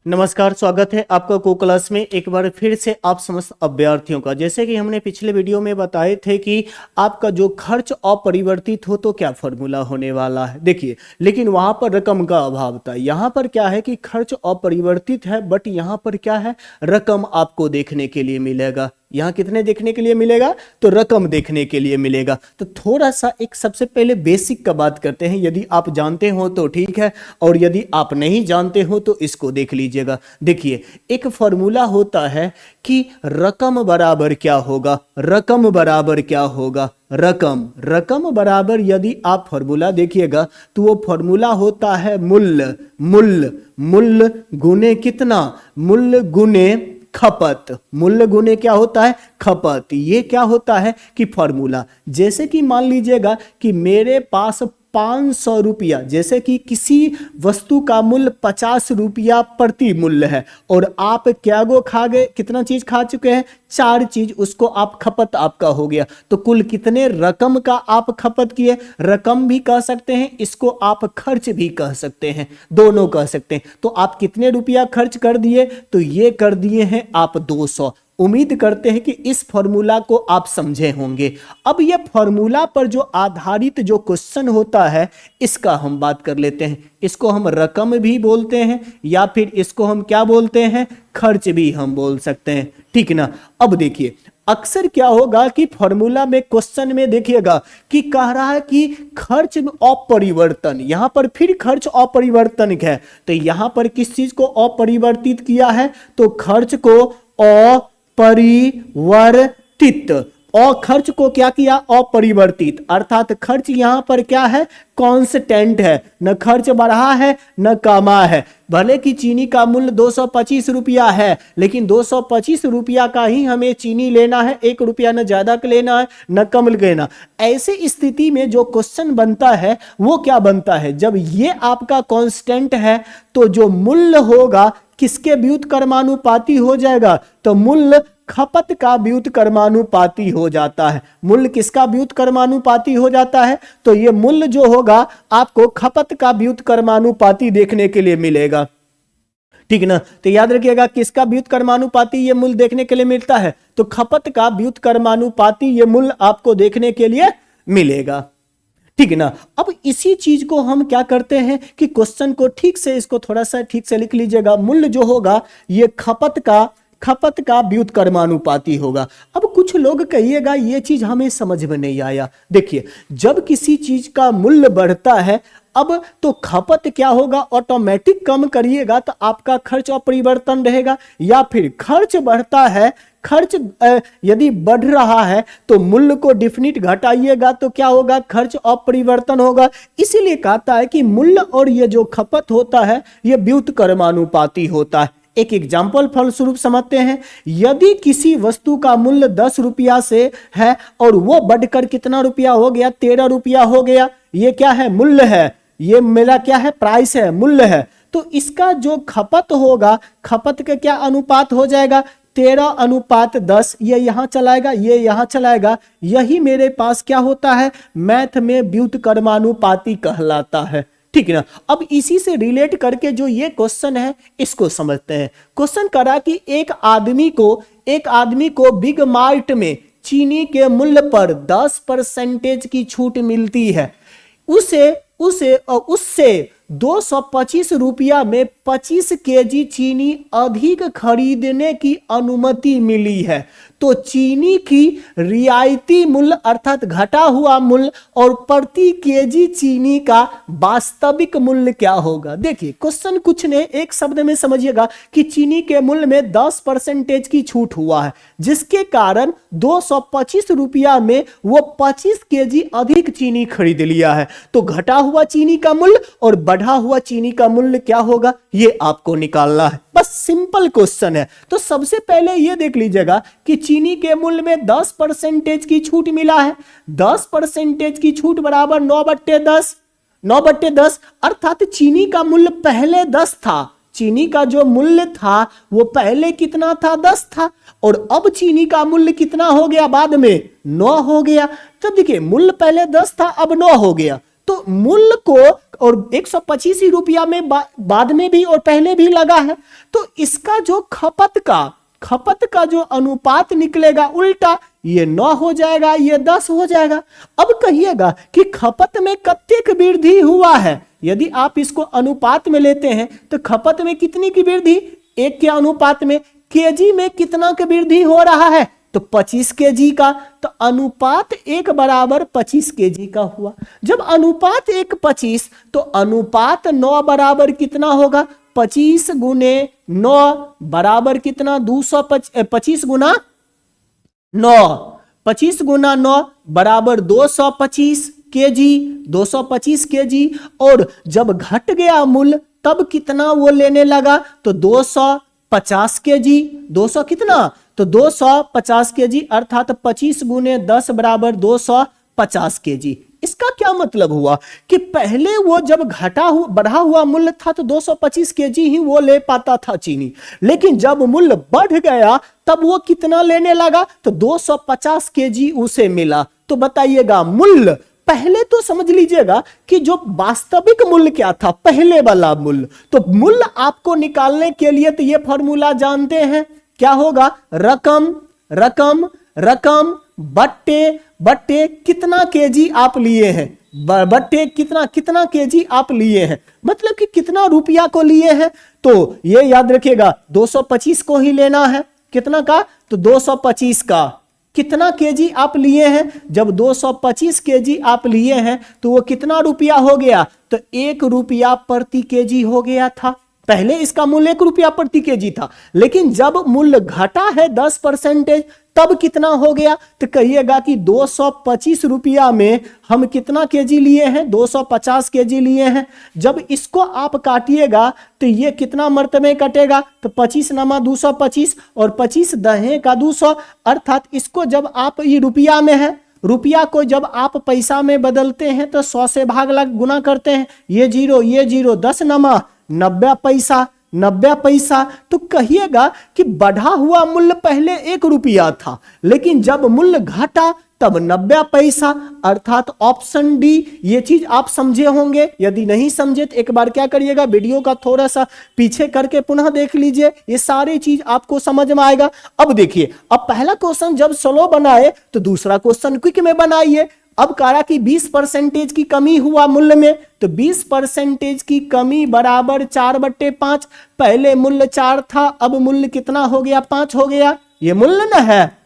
नमस्कार, स्वागत है आपका को क्लास में एक बार फिर से आप समस्त अभ्यर्थियों का। जैसे कि हमने पिछले वीडियो में बताए थे कि आपका जो खर्च अपरिवर्तित हो तो क्या फॉर्मूला होने वाला है, देखिए। लेकिन वहां पर रकम का अभाव था। यहाँ पर क्या है कि खर्च अपरिवर्तित है, बट यहाँ पर क्या है, रकम आपको देखने के लिए मिलेगा। यहाँ कितने देखने के लिए मिलेगा, तो रकम देखने के लिए मिलेगा। तो थोड़ा सा एक सबसे पहले बेसिक का बात करते हैं। यदि आप जानते हो तो ठीक है, और यदि आप नहीं जानते हो तो इसको देख लीजिएगा। देखिए, एक फॉर्मूला होता है कि रकम बराबर क्या होगा, रकम बराबर क्या होगा, रकम बराबर, यदि आप फॉर्मूला देखिएगा तो वो फॉर्मूला होता है मूल्य, मूल्य गुने कितना, मूल्य गुने खपत। मूल्य गुने क्या होता है, खपत। ये क्या होता है कि फॉर्मूला, जैसे कि मान लीजिएगा कि मेरे पास 500 रुपया, जैसे कि किसी वस्तु का मूल्य 50 रुपया प्रति मूल्य है, और आप क्या गो खा गए, कितना चीज खा चुके हैं, 4 चीज, उसको आप खपत आपका हो गया। तो कुल कितने रकम का आप खपत किए, रकम भी कह सकते हैं, इसको आप खर्च भी कह सकते हैं, दोनों कह सकते हैं। तो आप कितने रुपया खर्च कर दिए, तो ये कर दिए हैं आप 200। उम्मीद करते हैं कि इस फॉर्मूला को आप समझे होंगे। अब यह फॉर्मूला पर जो आधारित जो क्वेश्चन होता है, इसका हम बात कर लेते हैं। इसको हम रकम भी बोलते हैं, या फिर इसको हम क्या बोलते हैं, खर्च भी हम बोल सकते हैं, ठीक ना। अब देखिए, अक्सर क्या होगा कि फॉर्मूला में, क्वेश्चन में देखिएगा कि कह रहा है कि खर्च अपरिवर्तन, यहां पर फिर खर्च अपरिवर्तन है। तो यहां पर किस चीज को अपरिवर्तित किया है, तो खर्च को अपरिवर्तित, और खर्च को क्या किया, अपरिवर्तित। अर्थात खर्च यहां पर क्या है, कांस्टेंट है, न खर्च बढ़ा है न कमा है। भले कि चीनी का मूल्य 225 रुपया है, लेकिन 225 रुपया का ही हमें चीनी लेना है, 1 रुपया न ज्यादा लेना है न कम लेना। ऐसे स्थिति में जो क्वेश्चन बनता है वो क्या बनता है, जब ये आपका कांस्टेंट है तो जो मूल्य होगा किसके व्युत्क्रमानुपाती हो जाएगा, तो मूल्य खपत का व्युत्क्रमानुपाती हो जाता है। मूल्य किसका व्युत्क्रमानुपाती हो जाता है, तो ये मूल्य जो होगा आपको खपत का व्युत्क्रमानुपाती देखने के लिए मिलेगा, ठीक ना। तो याद रखिएगा, किसका व्युत्क्रमानुपाती ये मूल्य देखने के लिए मिलता है, तो खपत का व्युत्क्रमानुपाती ये मूल्य आपको देखने के लिए मिलेगा, ठीक है ना। अब इसी चीज को हम क्या करते हैं कि क्वेश्चन को ठीक से, इसको थोड़ा सा ठीक से लिख लीजिएगा। मूल्य जो होगा ये खपत का व्युत्क्रमानुपाती होगा। अब कुछ लोग कहिएगा ये चीज हमें समझ में नहीं आया। देखिए, जब किसी चीज का मूल्य बढ़ता है, अब तो खपत क्या होगा, ऑटोमेटिक कम करिएगा तो आपका खर्च अपरिवर्तन रहेगा, या फिर खर्च बढ़ता है, खर्च यदि बढ़ रहा है तो मूल्य को डिफिनिट घटाइएगा तो क्या होगा, खर्च अपरिवर्तन होगा। इसीलिए कहता है कि मूल्य और ये जो खपत होता है ये व्युत्क्रमानुपाती होता है। एक एग्जाम्पल फलस्वरूप समझते हैं। यदि किसी वस्तु का मूल्य 10 रुपया से है और वो बढ़कर कितना रुपया हो गया, 13 रुपया हो गया, ये क्या है, मूल्य है, ये मेरा क्या है, प्राइस है, मूल्य है। तो इसका जो खपत होगा, खपत का क्या अनुपात हो जाएगा, 13:10। ये यहां चलाएगा, ये यहां चलाएगा। यही मेरे पास क्या होता है, मैथ में व्युत्क्रमानुपाती कहलाता है, ठीक है ना। अब इसी से रिलेट करके जो ये क्वेश्चन है इसको समझते हैं। क्वेश्चन करा कि एक आदमी को बिग मार्ट में चीनी के मूल्य पर 10% की छूट मिलती है। उससे 225 रुपया में 25 केजी चीनी अधिक खरीदने की अनुमति मिली है। तो चीनी की रियायती मूल्य अर्थात घटा हुआ मूल्य और प्रति केजी चीनी का वास्तविक मूल्य क्या होगा। देखिए, क्वेश्चन कुछ ने एक शब्द में समझिएगा कि चीनी के मूल्य में 10% की छूट हुआ है, जिसके कारण 225 रुपया में वो 25 केजी अधिक चीनी खरीद लिया है। तो घटा हुआ चीनी का मूल्य और बढ़ा हुआ चीनी का मूल्य क्या होगा, ये आपको निकालना है। बस सिंपल क्वेश्चन है। तो सबसे पहले ये देख लीजिएगा कि चीनी के मूल्य में 10% की छूट मिला है। 10% की छूट बराबर 9/10, 9/10। अर्थात चीनी का मूल्य पहले 10 था, चीनी का जो मूल्य था वो पहले कितना था, 10 था, और अब चीनी का मूल्य कितना हो गया, बाद में 9 हो गया। तो देखिए, मूल्य पहले 10 था, अब 9 हो गया। तो मूल्य को और 125 ही रुपया में बाद में भी और पहले भी लगा है, तो इसका जो खपत का जो अनुपात निकलेगा उल्टा, ये 9 हो जाएगा, ये 10 हो जाएगा। अब कहिएगा कि खपत में कतेक वृद्धि हुआ है। यदि आप इसको अनुपात में लेते हैं तो खपत में कितनी की वृद्धि, 1 के अनुपात में। केजी में कितना की वृद्धि हो रहा है, तो 25 केजी का। तो अनुपात 1 बराबर 25 केजी का हुआ। जब अनुपात 1 25, तो अनुपात 9 बराबर कितना होगा, 25 गुने 9 बराबर कितना, 225 गुना 9, 25 गुना 9 बराबर 225 केजी, 225 केजी। और जब घट गया मूल्य तब कितना वो लेने लगा, तो 250 केजी। 200 कितना, तो 250 केजी, अर्थात 25 गुने 10 बराबर 250 केजी। इसका क्या मतलब हुआ कि पहले वो जब बढ़ा हुआ मूल्य था तो 225 केजी ही वो ले पाता था चीनी, लेकिन जब मूल्य बढ़ गया तब वो कितना लेने लगा, तो 250 केजी उसे मिला। तो बताइएगा मूल्य, पहले तो समझ लीजिएगा कि जो वास्तविक मूल्य क्या था, पहले वाला मूल्य। तो मूल्य आपको निकालने के लिए तो ये फॉर्मूला जानते हैं, क्या होगा, रकम रकम रकम बट्टे कितना केजी आप लिए हैं, बट्टे कितना केजी आप लिए हैं, मतलब कि कितना रुपया को लिए हैं। तो ये याद रखिएगा 225 को ही लेना है, कितना का, तो 225 का। कितना केजी आप लिए हैं, जब 225 केजी आप लिए हैं तो वो कितना रुपया हो गया, तो 1 रुपया प्रति केजी हो गया था। पहले इसका मूल्य 1 रुपया प्रति केजी था, लेकिन जब मूल्य घटा है 10% तब कितना हो गया, तो कहिएगा कि 225 रुपया में हम कितना केजी लिए हैं, 250 केजी लिए हैं। जब इसको आप काटिएगा तो ये कितना मर्तबे कटेगा, तो 25 नमा 225 और 25 दहे का 200, अर्थात इसको जब आप ये रुपया में है, रुपया को जब आप पैसा में बदलते हैं तो 100 से भाग गुना करते हैं, ये जीरो 10 नमा 90 पैसा 90 पैसा। तो कहिएगा कि बढ़ा हुआ मूल्य पहले 1 रुपया था, लेकिन जब मूल्य घटा तब 90 पैसा, अर्थात ऑप्शन डी। ये चीज आप समझे होंगे, यदि नहीं समझे तो एक बार क्या करिएगा, वीडियो का थोड़ा सा पीछे करके पुनः देख लीजिए, ये सारी चीज आपको समझ में आएगा। अब देखिए, अब पहला क्वेश्चन जब स्लो बनाए तो दूसरा क्वेश्चन क्विक में बनाइए। अब कहा कि 20% की कमी हुआ मूल्य में, तो 20% की कमी बराबर 4/5। पहले मूल्य 4 था, अब मूल्य कितना हो गया, 5 हो गया, ये मूल्य न है।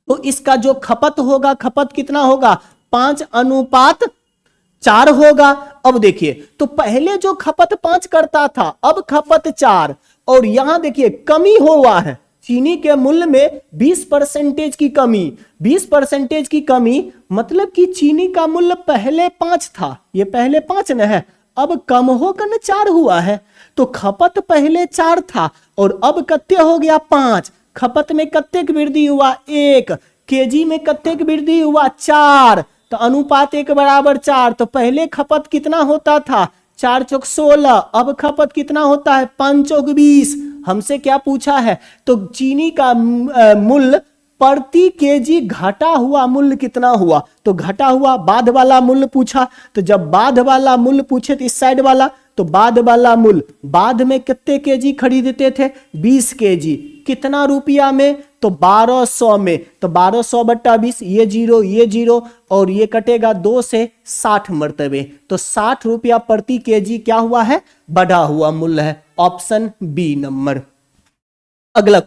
तो इसका जो खपत होगा, खपत कितना होगा, 5:4 होगा। अब देखिए, तो पहले जो खपत 5 करता था, अब खपत 4, और यहां देखिए कमी हुआ है चीनी के मूल्य में 20% की कमी। 20% की कमी मतलब कि चीनी का मूल्य पहले 5 था, ये पहले 5 न है, अब कम होकर न 4 हुआ है। तो खपत पहले 4 था और अब कत्ते हो गया 5। खपत में कत्ते की वृद्धि हुआ 1, केजी में कत्ते की वृद्धि हुआ 4, तो अनुपात 1 बराबर 4। तो पहले खपत कितना होता था, 4 चौक 16, अब खपत कितना होता है, 5 चौक 20। हमसे क्या पूछा है, तो चीनी का मूल्य प्रति केजी घटा हुआ मूल्य कितना हुआ, तो घटा हुआ बाद वाला मूल्य पूछा। तो जब बाद वाला मूल्य पूछे तो इस साइड वाला, तो बाद वाला मूल्य, बाद में कितने केजी खरीदते थे, 20 केजी, कितना रुपया में, तो 1200 में। तो 1200/20, ये जीरो और ये कटेगा 2 से 60 मर्तबे, तो 60 रुपया प्रति केजी क्या हुआ है, बढ़ा हुआ मूल्य है। Option B number. अगला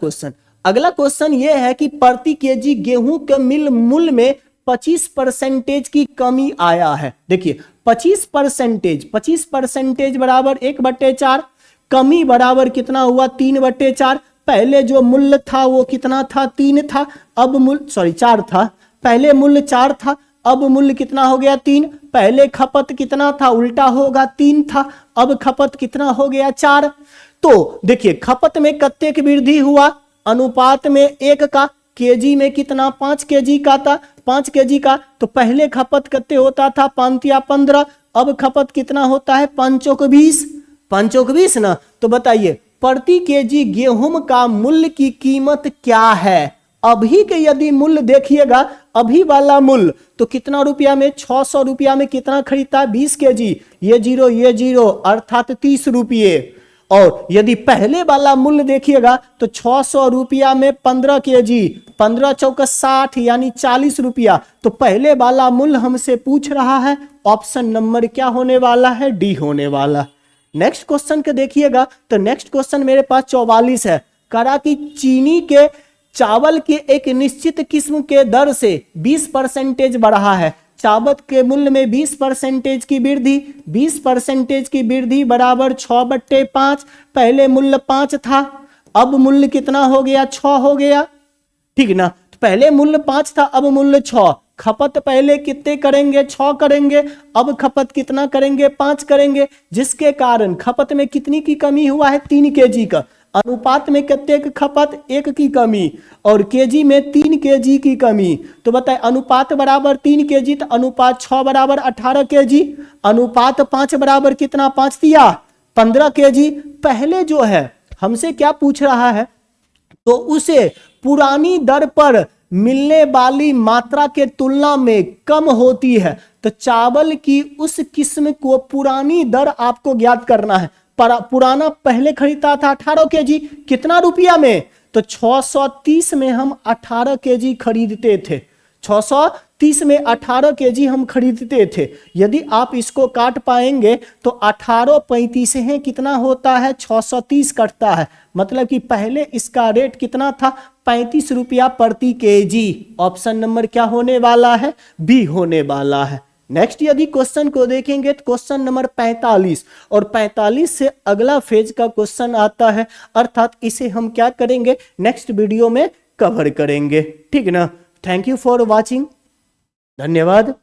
क्वेश्चन ये है कि प्रति केजी गेहूं के मिल मूल्य में 25% की कमी आया है। देखिए 25% बराबर 1/4, कमी बराबर कितना हुआ, 3/4। पहले जो मूल्य था वो कितना था, 3 था, अब मूल्य 4 था, पहले मूल्य 4 था, अब मूल्य कितना हो गया, 3। पहले खपत कितना था, उल्टा होगा, 3 था, अब खपत कितना हो गया, 4। तो देखिए खपत में कत्ते की वृद्धि हुआ, अनुपात में 1 का, केजी में कितना, 5 केजी का था, 5 केजी का। तो पहले खपत कितने होता था, 5 या 15, अब खपत कितना होता है, 5 चौक 20, 5 चौक 20 ना। तो बताइए प्रति केजी गेहूं का मूल्य की कीमत क्या है। अभी के यदि मूल्य देखिएगा, अभी वाला मूल्य तो कितना रुपया में, 600 रुपया में कितना खरीदता है, 20 kg, ये जीरो अर्थात 30 रुपये। और यदि पहले वाला मूल्य देखिएगा तो 600 रुपया में 15 kg, 15 चौका 60 यानी 40 रुपया। तो पहले वाला मूल्य हमसे पूछ रहा है, ऑप्शन नंबर क्या होने वाला है, डी होने वाला। नेक्स्ट क्वेश्चन के देखिएगा तो नेक्स्ट क्वेश्चन मेरे पास 44 है। करा कि चीनी के चावल के एक निश्चित किस्म के दर से 20% बढ़ा है। चावल के मूल्य में 20% की वृद्धि, 20% की वृद्धि बराबर 6/5। पहले मूल्य 5 था, अब मूल्य कितना हो गया, 6 हो गया, ठीक ना। तो पहले मूल्य 5 था, अब मूल्य 6। खपत पहले कितने करेंगे, 6 करेंगे, अब खपत कितना करेंगे, 5 करेंगे, जिसके कारण खपत में कितनी की कमी हुआ है, 3 kg का। अनुपात में कितने की खपत, 1 की कमी, और केजी में 3 kg की कमी। तो बताए अनुपात बराबर 3 kg, तो अनुपात 6 बराबर 18 kg, अनुपात 5 बराबर कितना, 5 दिया 15 kg। पहले जो है हमसे क्या पूछ रहा है, तो उसे पुरानी दर पर मिलने वाली मात्रा के तुलना में कम होती है। तो चावल की उस किस्म को पुरानी दर आपको ज्ञात करना है। पुराना पहले खरीदता था 18 kg, कितना रुपया में, तो 630 में हम 18 kg खरीदते थे, 630 में 18 kg हम खरीदते थे। यदि आप इसको काट पाएंगे तो 18 35 है, कितना होता है, 630 कटता है। मतलब कि पहले इसका रेट कितना था, 35 रुपया प्रति kg। ऑप्शन नंबर क्या होने वाला है, बी होने वाला है। नेक्स्ट यदि क्वेश्चन को देखेंगे तो क्वेश्चन नंबर 45, और 45 से अगला फेज का क्वेश्चन आता है, अर्थात इसे हम क्या करेंगे, नेक्स्ट वीडियो में कवर करेंगे, ठीक ना। थैंक यू फॉर वॉचिंग, धन्यवाद।